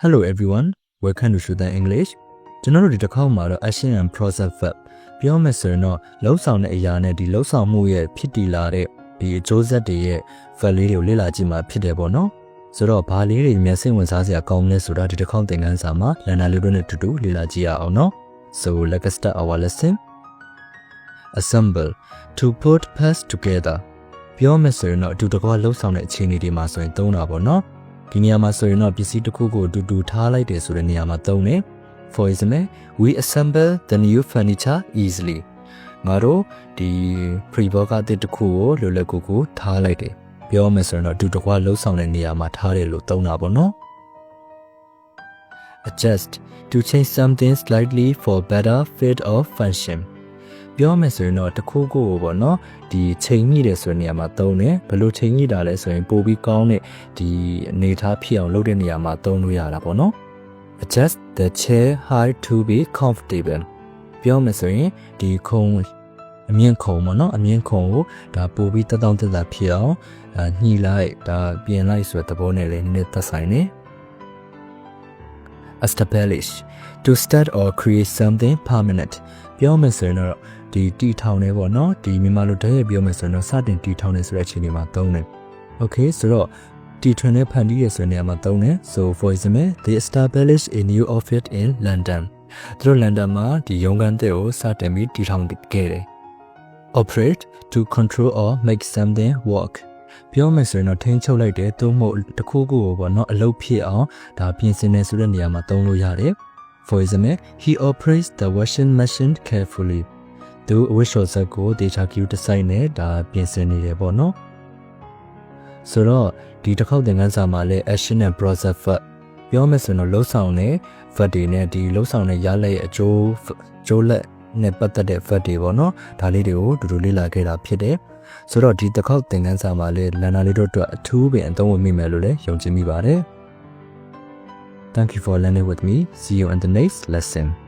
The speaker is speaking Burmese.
Hello everyone, welcome to Shooter English. ကျွန်တော်တို့ဒီတစ်ခေါက်မှာတော့ action and process verb ပြောမယ်ဆိုရင်တော့လှုပ်ဆောင်တဲ့အရာနဲ့ဒီလှုပ်ဆောင်မှုရဲ့ဖြစ်တည်လာတဲ့ဒီအကျိုးဆက်တွေရဲ့ verb လေးတွေကိုလေ့လာကြည့်မှာဖြစ်တယ်ပေါ့နော်။ဆိုတော့ဘာလေးတွေမျက်စိဝင်စားစရာကောင်းလဲဆိုတာဒီတစ်ခေါက်သင်ခန်းစာမှာလန်နာလေးတို့နဲ့တူတူလေ့လာကြည့်ရအောင်နော်။ So let's start our lesson. Assemble to put parts together. ပြောမယ်ဆိုရင်တော့အတူတကွလှုပ်ဆောင်တဲ့အခြေအနေတွေမှာဆိုရင်သုံးတာပေါ့နော်။ဒီနေရာမှာဆိုရင်တော့ပစ္စည်းတစ်ခုကိုအတူတူထားလိုက်တယ်ဆိုတဲ့နေရာမှာသုံးတယ် For example, we assemble the new furniture easily. ငါတို့ဒီ pre-board အသစ်တစ်ခုကိုလွယ်လွယ်ကူကူထားလိုက်တယ်ပြောမယ်ဆိုရင်တော့အတူတကွလှုပ်ဆောင်တဲ့နေရာမှာထားတယ်လို့သုံးတာပေါ့နော် Adjust to change something slightly for better fit or function. ပြောမယ်ဆိုရင်တော့တစ်ခုခုကိုပေါ့နော်ဒီချိန်မိတယ်ဆိုတဲ့နေရာမှာသုံးတယ်ဘယ်လိုချိန်မိတာလဲဆိုရင်ပိုပြီးကောင်းတဲ့ဒီအနေထားဖြစ်အောင်လုပ်တဲ့နေရာမှာသုံးလို့ရတာပေါ့နော် Adjust the chair height to be comfortable. ပြောမယ်ဆိုရင်ဒီခုံအမြင့်ခုံပေါ့နော်အမြင့်ခုံကိုဒါပိုပြီးတက်တောင့်တက်တာဖြစ်အောင်ညှိလိုက်ဒါပြင်လိုက်ဆိုတဲ့သဘောနဲ့လည်းနည်းနည်းသက်ဆိုင်နေ Establish to start or create something permanent. ပြောမယ်ဆိုရင်တော့ဒီတီထောင်နေပေါ့နော်ဒီမြန်မာလိုတည်းရပြောမယ်ဆိုရင်တော့စတင်တီထောင်နေဆိုတဲ့အချိန်တွေမှာသုံးတယ် Okay ဆိုတော့တီထွင်နဲ့ဖန်တီးရဆိုတဲ့နေရာမှာသုံးတယ် So for example they established a new office in London. သူတို့ London မှာဒီရုံးခန်းတဲ့ကိုစတင်ပြီးတီထောင်ခဲ့တယ် Operate to control or make something work. ပြောမယ်ဆိုရင်တော့ထိန်းချုပ်လိုက်တယ်သို့မဟုတ်တစ်ခုခုကိုပေါ့နော်အလုပ်ဖြစ်အောင်ဒါပြင်ဆင်နေဆိုတဲ့နေရာမှာသုံးလို့ရတယ် For example, he operates the washing machine carefully. သူအဝတ်လျှော်စက်ကိုဒေတာကျူဒီဇိုင်းနဲ့ဒါပြင်ဆင်နေတယ်ပေါ့နော်ဆိုတော့ဒီတစ်ခေါက်သင်ခန်းစာမှာလည်း action and process verb ပြောမယ်ဆိုရင်တော့လှုပ်ဆောင်တဲ့ verb တွေနဲ့ဒီလှုပ်ဆောင်တဲ့ရလဒ်ရဲ့အကျိုးလက်နဲ့ပတ်သက်တဲ့ verb တွေပေါ့နော်ဒါလေးတွေကိုတူတူလေ့လာခဲ့တာဖြစ်တယ်ဆိုတော့ဒီတစ်ခေါက်သင်ခန်းစာမှာလည်းလန်နာလေးတို့အတွက်အထူးပင်အသုံးဝင်မိမယ်လို့လည်းယုံကြည်မိပါတယ်Thank you for learning with me. See you in the next lesson.